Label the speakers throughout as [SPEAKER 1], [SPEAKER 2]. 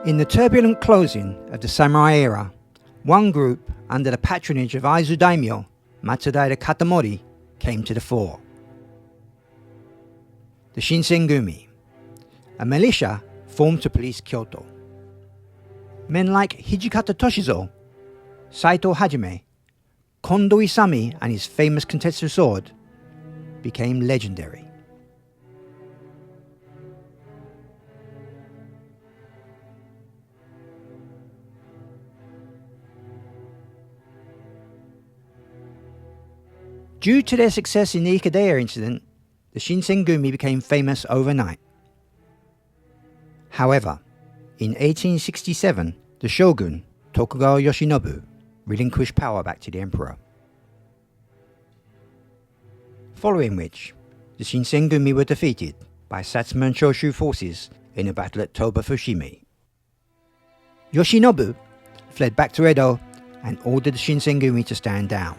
[SPEAKER 1] In the turbulent closing of the samurai era, one group under the patronage of Aizu daimyo Matsudaira Katamori came to the fore. The Shinsengumi, a militia formed to police Kyoto. Men like Hijikata Toshizo, Saito Hajime, Kondo Isami and his famous Kentetsu sword became legendary. Due to their success in the Ikedeya incident, the Shinsengumi became famous overnight. However, in 1867, the shogun, Tokugawa Yoshinobu, relinquished power back to the emperor. Following which, the Shinsengumi were defeated by Satsuma and Choshu forces in a battle at Toba Fushimi. Yoshinobu fled back to Edo and ordered the Shinsengumi to stand down.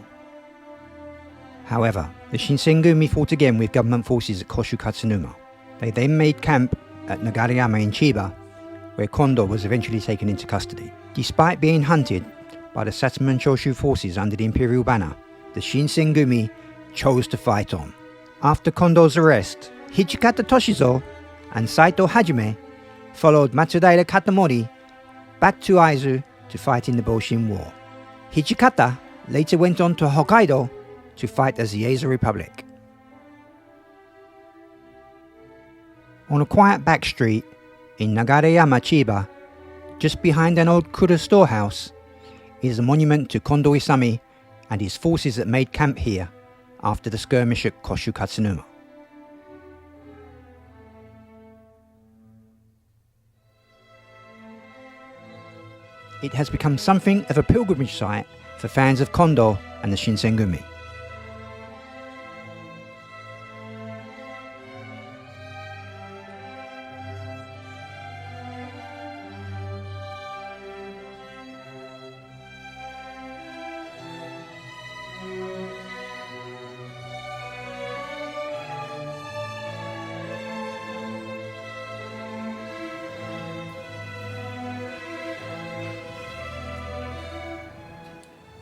[SPEAKER 1] However, the Shinsengumi fought again with government forces at Koshu Katsunuma. They then made camp at Nagareyama in Chiba, where Kondo was eventually taken into custody. Despite being hunted by the Satsuma and Choshu forces under the imperial banner, the Shinsengumi chose to fight on. After Kondo's arrest, Hijikata Toshizo and Saito Hajime followed Matsudaira Katamori back to Aizu to fight in the Boshin War. Hijikata later went on to Hokkaido to fight as the Eisa Republic. On a quiet back street in Nagareyama, Chiba, just behind an old Kura storehouse, is a monument to Kondo Isami and his forces that made camp here after the skirmish at Koshu Katsunuma. It has become something of a pilgrimage site for fans of Kondo and the Shinsengumi.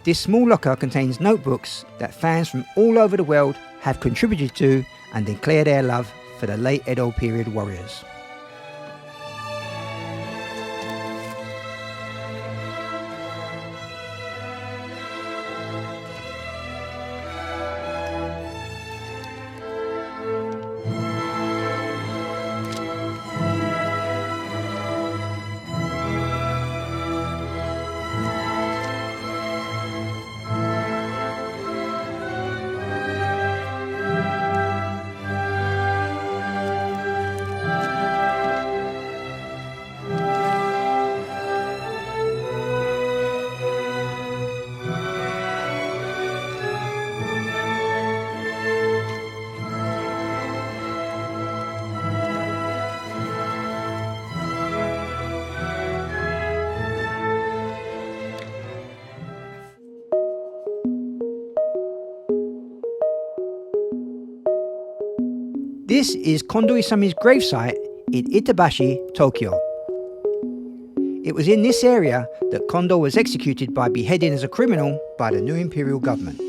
[SPEAKER 1] This small locker contains notebooks that fans from all over the world have contributed to and declare their love for the late Edo period warriors. This is Kondo Isami's gravesite in Itabashi, Tokyo. It was in this area that Kondo was executed by beheading as a criminal by the new imperial government.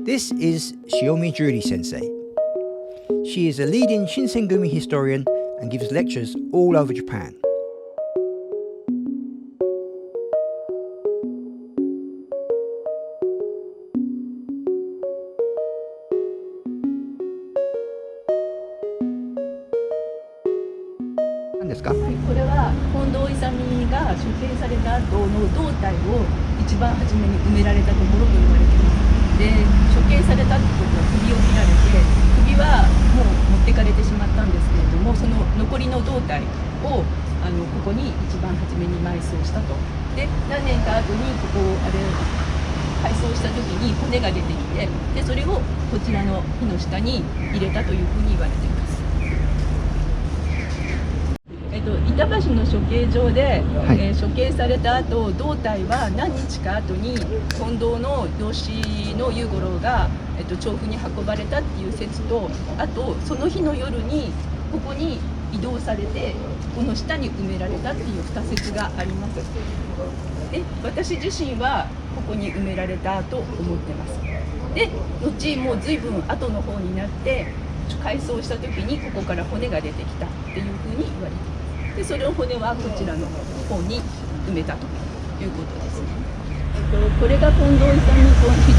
[SPEAKER 1] This is Shiomi Julie Sensei. She is a leading Shinsengumi historian and gives lectures all over Japan.何ですか？
[SPEAKER 2] これは近藤勇が処刑された後の胴体を一番初めに埋められたところと言われています。で、処刑されたってことは首を切られて、首はもう持ってかれてしまったんですけれども、その残りの胴体をここに一番初めに埋葬したと。で、何年か後にここを改装した時に骨が出てきて、でそれをこちらの火の下に入れたというふうに言われています。板橋の処刑場で、処刑された後、胴体は何日か後に近藤の養子の裕五郎が、調布に運ばれたっていう説と、あとその日の夜にここに移動されてこの下に埋められたっていう2説があります。で、私自身はここに埋められたと思ってます。で、後もう随分後の方になって改装した時にここから骨が出てきたっていうふうに言われています。で、それを骨はこちらの方に埋めたということですね。これが近藤勇土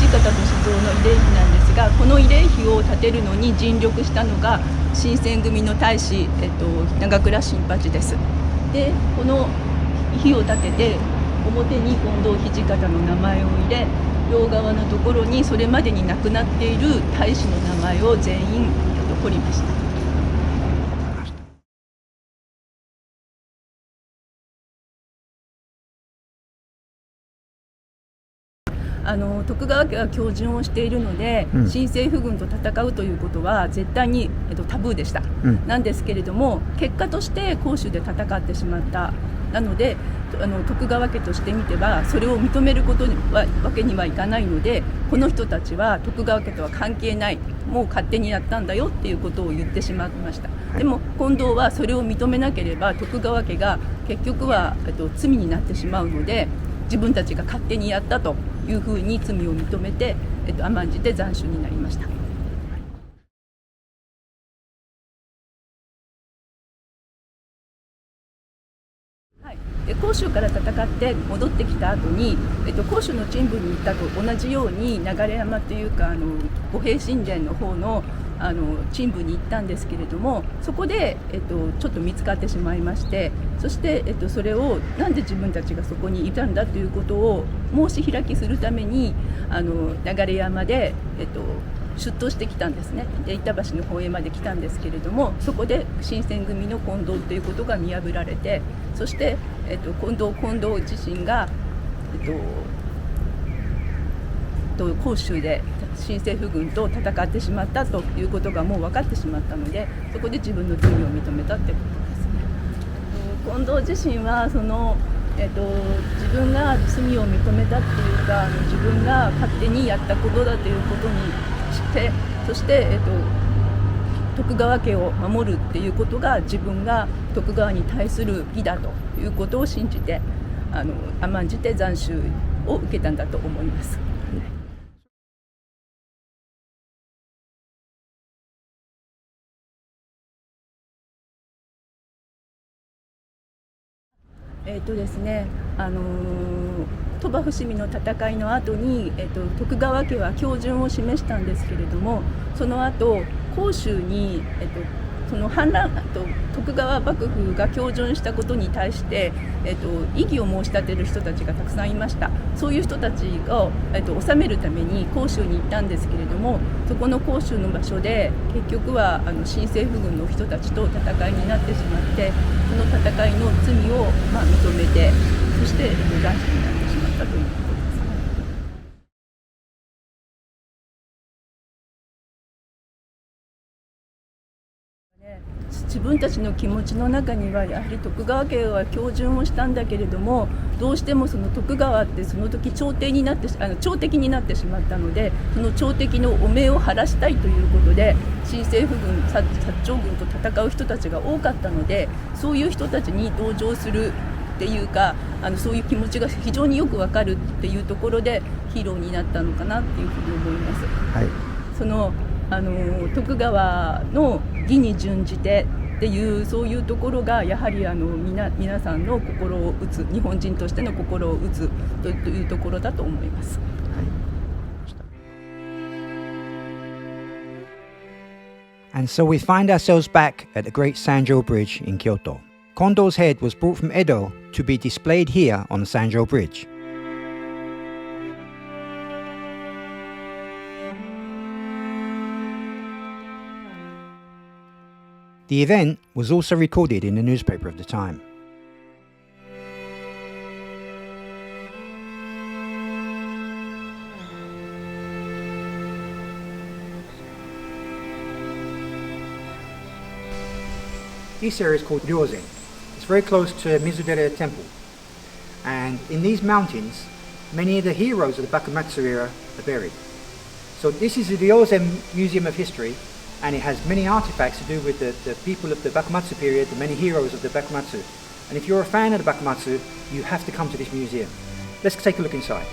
[SPEAKER 2] 方歳三の慰霊碑なんですが、この慰霊碑を建てるのに尽力したのが新選組の大使、長倉新八です。で、この碑を建てて表に近藤土方の名前を入れ、両側のところにそれまでに亡くなっている大使の名前を全員彫りました。徳川家は恭順をしているので、新政府軍と戦うということは絶対に、タブーでした、なんですけれども、結果として甲州で戦ってしまった。なので徳川家としてみてはそれを認めることわけにはいかないので、この人たちは徳川家とは関係ない、もう勝手にやったんだよっていうことを言ってしまいました。でも近藤はそれを認めなければ徳川家が結局は、罪になってしまうので、自分たちが勝手にやったというふうに罪を認めて、甘んじて斬首になりました。で、甲州から戦って戻ってきた後に、甲州の陳部に行ったと同じように流山というか五平神殿の方の陳部に行ったんですけれども、そこで、ちょっと見つかってしまいまして、そして、それをなんで自分たちがそこにいたんだということを申し開きするために流山で、出頭してきたんですね。で、板橋の方へまで来たんですけれども、そこで新選組の近藤ということが見破られて、そして、近藤自身が、甲州で新政府軍と戦ってしまったということがもう分かってしまったので、そこで自分の罪を認めたということですね。近藤自身は自分が罪を認めたっていうか、自分が勝手にやったことだということにして、そして、徳川家を守るっていうことが自分が徳川に対する義だということを信じて甘んじて斬首を受けたんだと思います。ですね、鳥羽伏見の戦いの後に、徳川家は恭順を示したんですけれども、その後甲州に、その反乱徳川幕府が恭順したことに対して、異議を申し立てる人たちがたくさんいました。そういう人たちを、治めるために甲州に行ったんですけれども、そこの甲州の場所で結局は新政府軍の人たちと戦いになってしまって、その戦いの罪を、認めて、そして斬首になってしまったということですね。自分たちの気持ちの中にはやはり徳川家は恭順をしたんだけれども、どうしてもその徳川ってその時朝敵になってしまったので、その朝敵の汚名を晴らしたいということで新政府軍薩長軍と戦う人たちが多かったので、そういう人たちに同情するっていうかそういう気持ちが非常によくわかるっていうところでヒーローになったのかなっていうふうに思います。
[SPEAKER 1] はい、
[SPEAKER 2] その徳川の義に準じてっていうそういうところがやはり皆さんの心を打つ、日本人としての心を打つというところだと思います。
[SPEAKER 1] And so we find ourselves back at the Great Sanjo Bridge in Kyoto. Kondo's head was brought from Edo to be displayed here on the Sanjo Bridge. The event was also recorded in the newspaper of the time. This area is called Ryozen. It's very close to Mizudera Temple. And in these mountains, many of the heroes of the Bakumatsu era are buried. So this is the Ryozen Museum of History, and it has many artifacts to do with the people of the Bakumatsu period, the many heroes of the Bakumatsu. And if you're a fan of the Bakumatsu, you have to come to this museum. Let's take a look inside.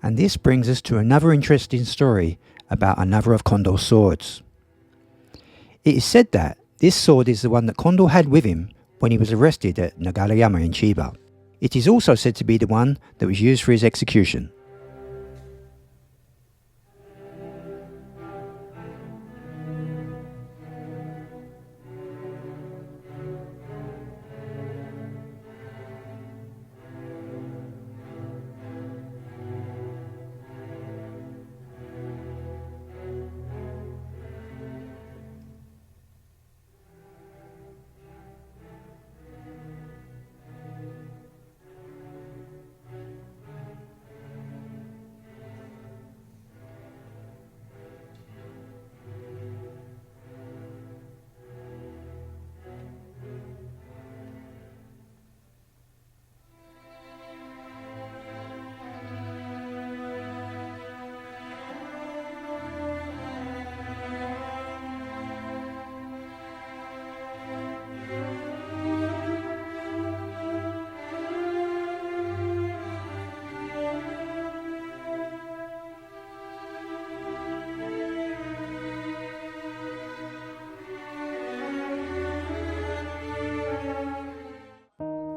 [SPEAKER 1] And this brings us to another interesting story about another of Kondo's swords. It is said that this sword is the one that Kondo had with him when he was arrested at Nagarayama in Chiba. It is also said to be the one that was used for his execution.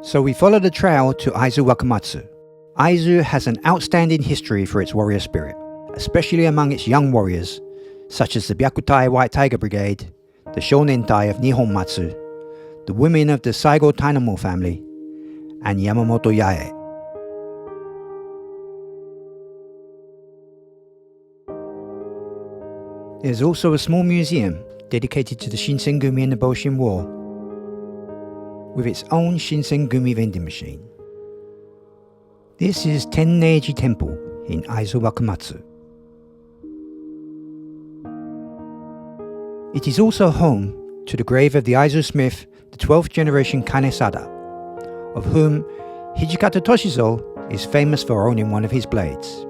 [SPEAKER 1] So we follow the trail to Aizu Wakamatsu. Aizu has an outstanding history for its warrior spirit, especially among its young warriors, such as the Byakutai White Tiger Brigade, the Shonentai of Nihon Matsu, the women of the Saigo Tainamo family, and Yamamoto Yae. There's also a small museum dedicated to the Shinsengumi and the Boshin War, with its own Shinsengumi vending machine. This is Tenneiji Temple in Aizu Wakamatsu. It is also home to the grave of the Aizu smith, the 12th generation Kanesada, of whom Hijikata Toshizo is famous for owning one of his blades.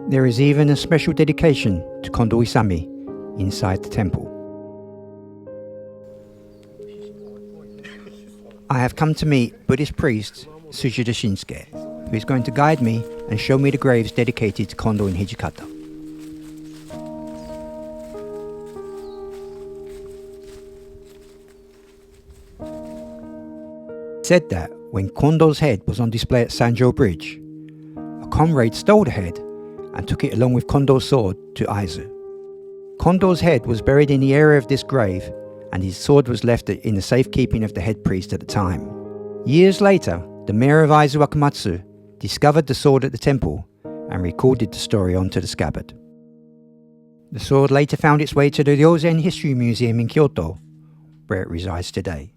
[SPEAKER 1] There is even a special dedication to Kondo Isami inside the temple. I have come to meet Buddhist priest Sujita Shinsuke, who is going to guide me and show me the graves dedicated to Kondo and Hijikata. It said that when Kondo's head was on display at Sanjo Bridge, a comrade stole the head and took it along with Kondo's sword to Aizu. Kondo's head was buried in the area of this grave, and his sword was left in the safekeeping of the head priest at the time. Years later, the mayor of Aizu Wakamatsu discovered the sword at the temple and recorded the story onto the scabbard. The sword later found its way to the Ryozen History Museum in Kyoto, where it resides today.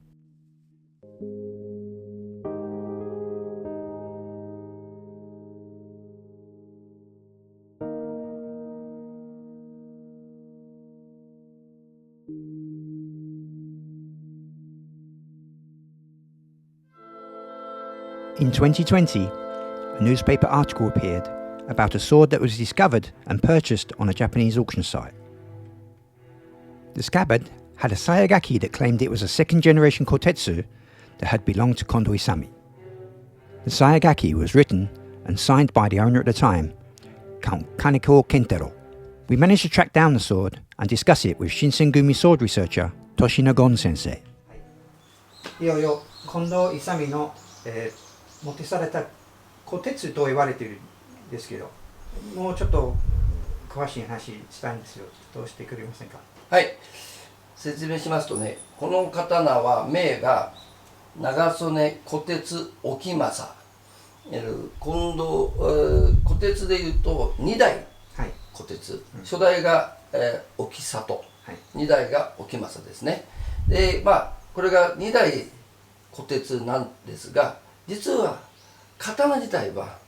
[SPEAKER 1] In 2020, a newspaper article appeared about a sword that was discovered and purchased on a Japanese auction site. The scabbard had a sayagaki that claimed it was a second-generation kotetsu that had belonged to Kondo Isami. The sayagaki was written and signed by the owner at the time, Count Kaneko Kentaro. We managed to track down the sword and discuss it with Shinsengumi sword researcher Toshina Gon sensei. いよいよ近藤勇の、持ってされた虎鉄と言われているんですけど、もうちょっと詳しい話したいんですよ。どうしてくれませんか。
[SPEAKER 3] はい、説明しますとね、この刀は名が長曽根虎鉄沖政、今度虎鉄でいうと2代虎鉄、初代が、沖里、2代が沖政ですね。でこれが2代虎鉄なんですが、実は刀自体は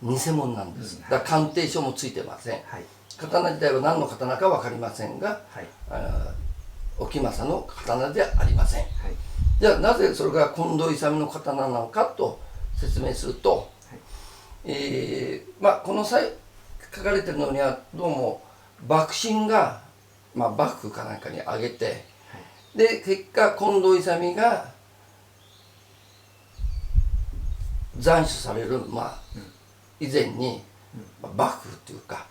[SPEAKER 3] 偽物なんです。だから鑑定書もついてません。刀自体は何の刀か分かりませんが、沖政の刀ではありません。じゃあなぜそれが近藤勇の刀なのかと説明すると、この際書かれてるのにはどうも幕臣が、幕府かなんかにあげて、で結果近藤勇が斬首される、以前に、幕府っていうか、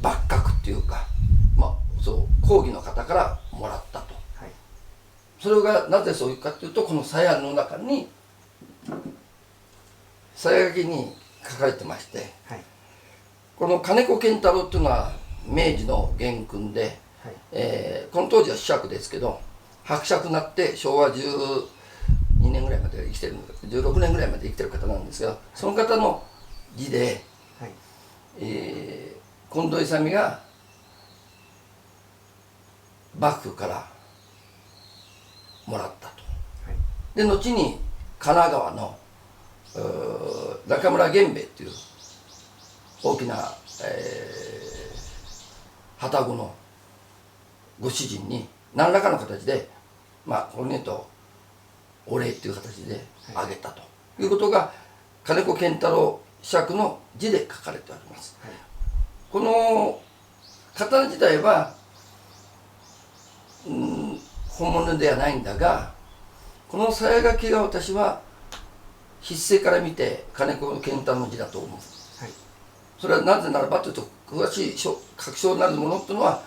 [SPEAKER 3] 幕閣っていうか、そう公儀の方からもらったと。それがなぜそういうかっていうと、この鞘の中に鞘書きに書かれてまして、この金子健太郎っていうのは明治の元勲で、この当時は子爵ですけど、伯爵になって昭和12年ぐらいまで生きてる、16年ぐらいまで生きてる方なんですが、その方の字で、近藤勇が幕府からもらったと。で後に神奈川の中村源兵衛っていう大きな、旅籠のご主人に何らかの形で、これに言うとお礼っていう形であげたということが、金子健太郎子爵の字で書かれております。この刀自体は、本物ではないんだが、この鞘書きが私は筆勢から見て金子健太の字だと思う。
[SPEAKER 1] はい、
[SPEAKER 3] それはなぜならばというと、詳しい確証になるものっていうのは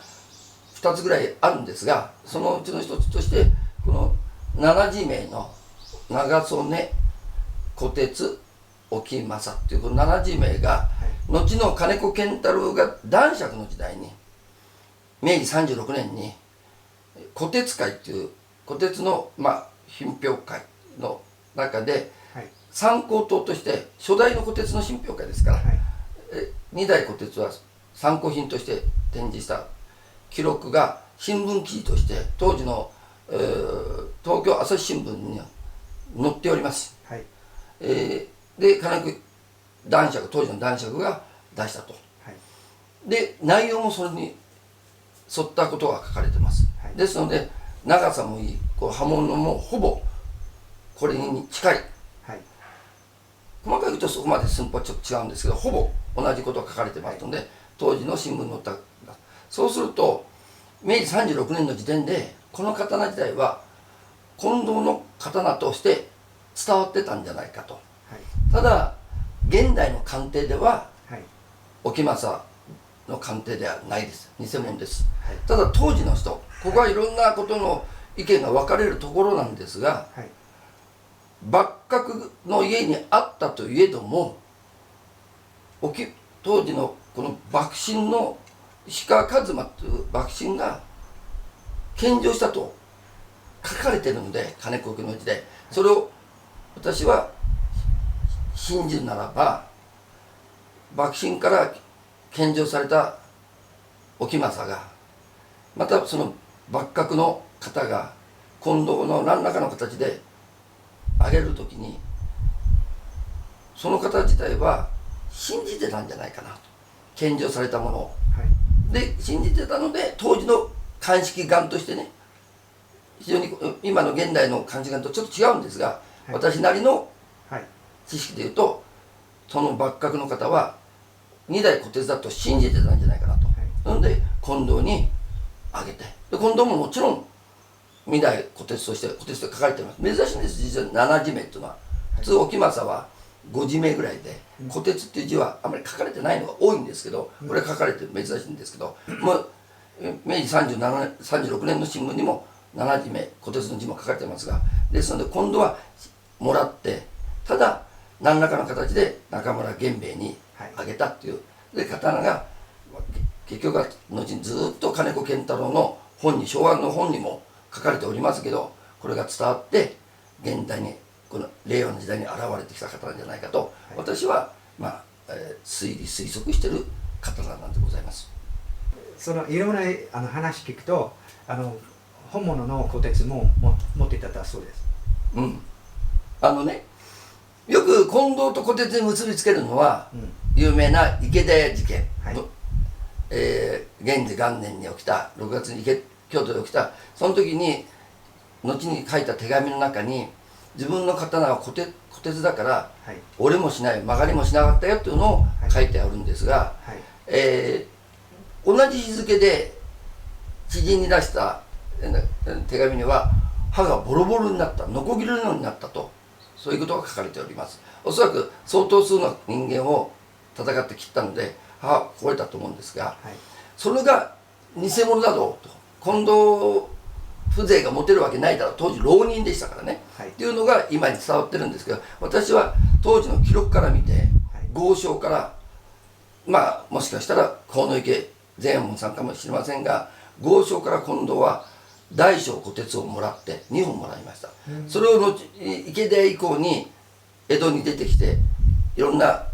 [SPEAKER 3] 2つぐらいあるんですが、そのうちの1つとして、この7字名の長曽根虎鉄沖正っていうこの7字名が、後の金子健太郎が男爵の時代に明治36年に虎鉄会っていう虎鉄の品評会の中で参考塔として初代の虎鉄の品評会ですから、2代虎鉄は参考品として展示した記録が新聞記事として当時の、東京朝日新聞に載っております。はい、で金子男爵、当時の男爵が出したと。はい、で内容もそれに沿ったことが書かれてます。はい、ですので長さもいい、刃物もほぼこれに近い。はい、細かく言うとそこまで寸法はちょっと違うんですけど、ほぼ同じことが書かれてますので、当時の新聞に載った。そうすると明治36年の時点でこの刀自体は近藤の刀として伝わってたんじゃないかと。はい、ただ現代の鑑定では、はい、沖正の鑑定ではないです。偽物です。はい、ただ当時の人、ここはいろんなことの意見が分かれるところなんですが、はい、幕閣の家にあったといえども、当時のこの幕臣の石川一馬という幕臣が献上したと書かれているので、金子家の字で、それを私は信じるならば、幕臣から献上された沖正がまたその幕閣の方が近藤の何らかの形であげるときに、その方自体は信じてたんじゃないかなと。献上されたものを、はい、で信じてたので、当時の鑑識眼としてね、非常に今の現代の鑑識眼とちょっと違うんですが、はい、私なりの知識でいうと、その幕閣の方は2代虎鉄だと信じてたんじゃないかなと。はい、なので近藤にあげて、で近藤ももちろん2代虎鉄として虎鉄と書かれています。珍しいんです、実は7字名っていうのは。普通沖正は5字名ぐらいで、虎鉄っていう字はあまり書かれてないのが多いんですけど、これ書かれて珍しいんですけど、明治36年の新聞にも7字名虎鉄の字も書かれてますが、ですので今度はもらって、ただ何らかの形で中村源兵衛にあげたっていう。で刀が結局は後にずっと金子健太郎の本に、昭和の本にも書かれておりますけど、これが伝わって現代に、この令和の時代に現れてきた方なんじゃないかと、私は推測している刀なんでございます。
[SPEAKER 1] そのいろんな話聞くと、本物の虎鉄も持っていたそうです。
[SPEAKER 3] うん。よく近藤と虎鉄に結びつけるのは、有名な池田屋事件、はい、元治元年に起きた、6月に京都で起きた、その時に後に書いた手紙の中に、自分の刀は虎鉄だから、はい、折れもしない、曲がりもしなかったよっていうのを書いてあるんですが、はい、同じ日付で知人に出した手紙には、歯がボロボロになった、ノコギリのようになったと、そういうことが書かれております。おそらく相当数の人間を戦って切ったので歯は壊れたと思うんですが、はい、それが偽物だろうと、近藤風情が持てるわけないだろう、当時浪人でしたからね、はい、っていうのが今に伝わってるんですけど、私は当時の記録から見て、はい、豪商からもしかしたら鴻池善右衛門さんかもしれませんが、豪商から近藤は大小虎鉄をもらって2本もらいました。それを池田以降に江戸に出てきて、いろんな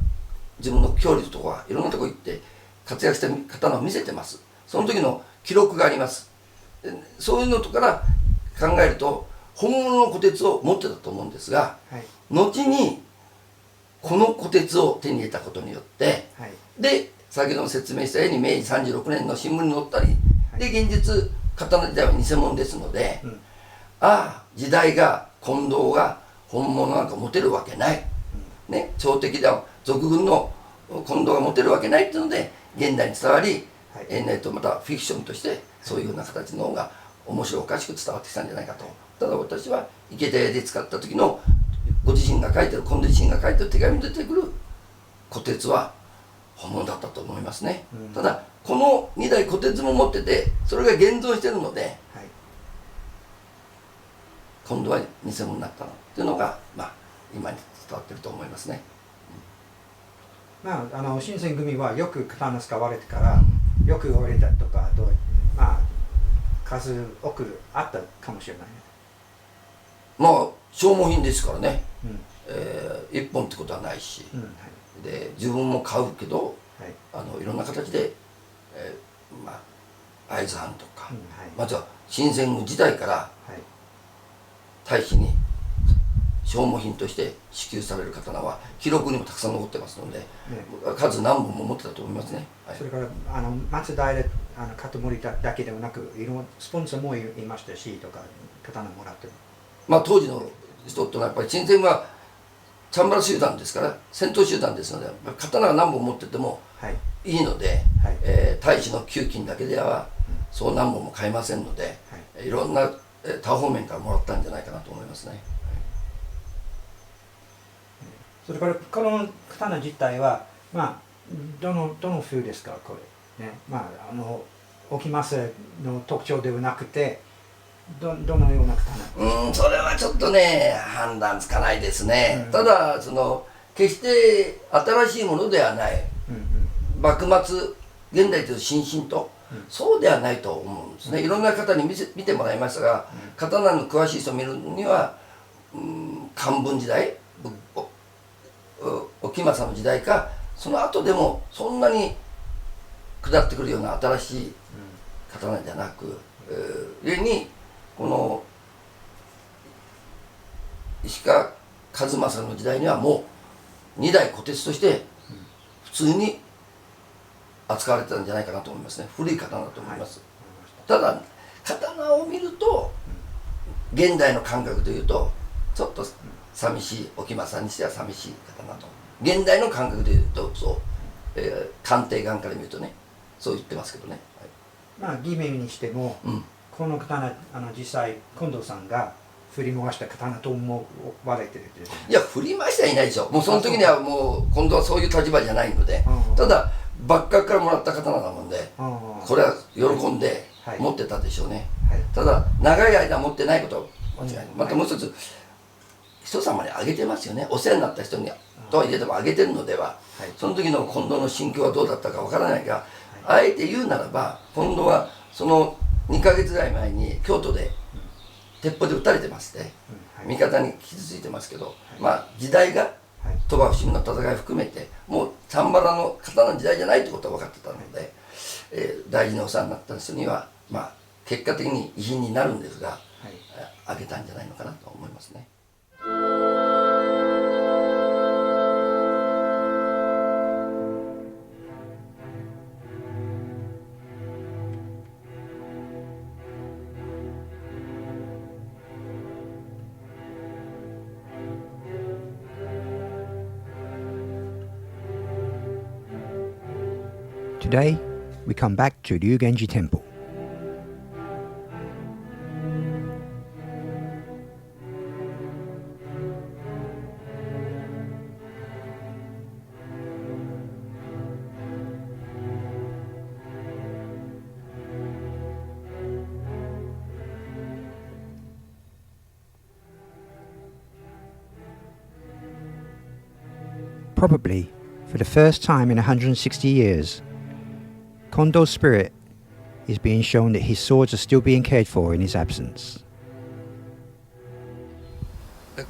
[SPEAKER 3] 自分の郷里とかいろんなとこ行って活躍した刀を見せてます。その時の記録があります。そういうのとから考えると本物の虎鉄を持ってたと思うんですが、はい、後にこの虎鉄を手に入れたことによって、はい、で先ほども説明したように明治36年の新聞に載ったり、はい、で現実刀自体は偽物ですので、時代が近藤が本物なんか持てるわけない、ね、朝敵では賊軍の近藤が持てるわけないっていうので現代に伝わり、はい、またフィクションとしてそういうような形の方が面白おかしく伝わってきたんじゃないかと。ただ私は池田屋で使った時のご自身が書いてる、近藤自身が書いてる手紙に出てくる虎鉄は本物だったと思いますね、ただこの2台虎鉄も持っててそれが現存してるので、今度は偽物になったのっていうのが、今に伝わってると思いますね。
[SPEAKER 1] 新選組はよく刀使われてからよく折れたとか数多くあったかもしれないね。
[SPEAKER 3] 消耗品ですからね、1本ってことはないし、で自分も買うけど、いろんな形で、会津藩とか、まずは新選組時代から大使に消耗品として支給される刀は記録にもたくさん残ってますので、数何本も持ってたと思いますね。
[SPEAKER 1] それから松平片森だけではなくいろんなスポンサーもいましたしとか刀もらってる。当
[SPEAKER 3] 時の人ってのはやっぱり新選組はチャンバラ集団ですから戦闘集団ですので刀が何本持っててもいいので、大使の給金だけではそう何本も買えませんので、いろんな多方面からもらったんじゃないかなと思いますね。
[SPEAKER 1] それからこの刀自体はどの風ですかこれね。沖政の特徴ではなくてどのような刀？
[SPEAKER 3] それはちょっとね判断つかないですね。ただ決して新しいものではない、幕末現代という新進と、そうではないと思うんですね。いろんな方に見てもらいましたが、刀の詳しい人を見るには漢文時代沖政の時代かその後でもそんなに下ってくるような新しい刀じゃなく、故にこの石川数正の時代にはもう2代虎鉄として普通に扱われてたんじゃないかなと思いますね。古い刀だと思います。ただ刀を見ると現代の感覚でいうとちょっと寂しい、沖政にしては寂しい刀と現代の感覚でいうと鑑定眼から見るとねそう言ってますけどね。
[SPEAKER 1] 偽名にしても、この刀実際近藤さんが振り回した刀と思われてる。
[SPEAKER 3] いや振り回してはいないでしょ。もうその時にはもう今度はそういう立場じゃないので、ただ幕閣からもらった刀なもんで、これは喜んで持ってたでしょうね。ただ長い間持ってないことは間違いない。またもう一つ人様にあげてますよね。お世話になった人にとはいえでもあげてるのでは、その時の近藤の心境はどうだったかわからないが、あえて言うならば近藤はその2ヶ月ぐらい前に京都で鉄砲で撃たれてまして、味方に傷ついてますけど、時代が鳥羽伏見の戦い含めてもうチャンバラの刀の時代じゃないってことは分かってたので、大事にお世話になった人には結果的に遺品になるんですが、あげたんじゃないのかなと思いますね。
[SPEAKER 1] Today, we come back to Ryugenji Temple. Probably, for the first time in 160 years, Kondo's spirit is being shown that his swords are still being cared for in his absence.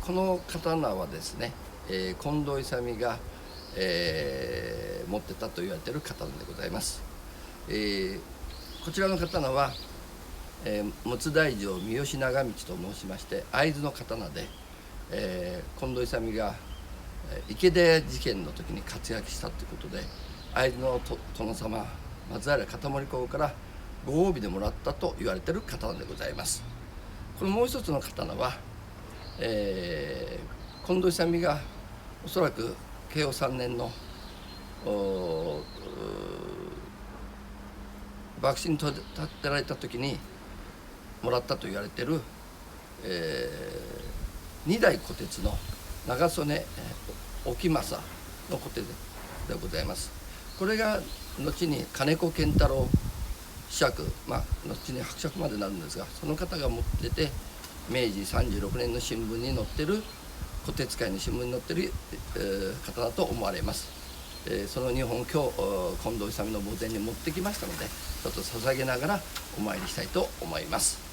[SPEAKER 3] この刀はですね、近藤勇が、持ってたと言われている刀でございます。こちらの刀は、睦大城三好長道と申しまして会津の刀で、近藤勇が池田事件の時に活躍したということで会津の殿様松平片森公からご褒美でもらったと言われている刀でございます。このもう一つの刀は、近藤勇がおそらく慶応3年の幕臣に立てられた時にもらったと言われている、2代虎鉄の長曽根沖政の小手でございます。これが後に金子健太郎子爵、後に伯爵までなるんですが、その方が持ってて明治36年の新聞に載ってる、虎鉄会の新聞に載ってる、刀と思われます。その日本今日近藤勇の墓前に持ってきましたので、ちょっと捧げながらお参りしたいと思います。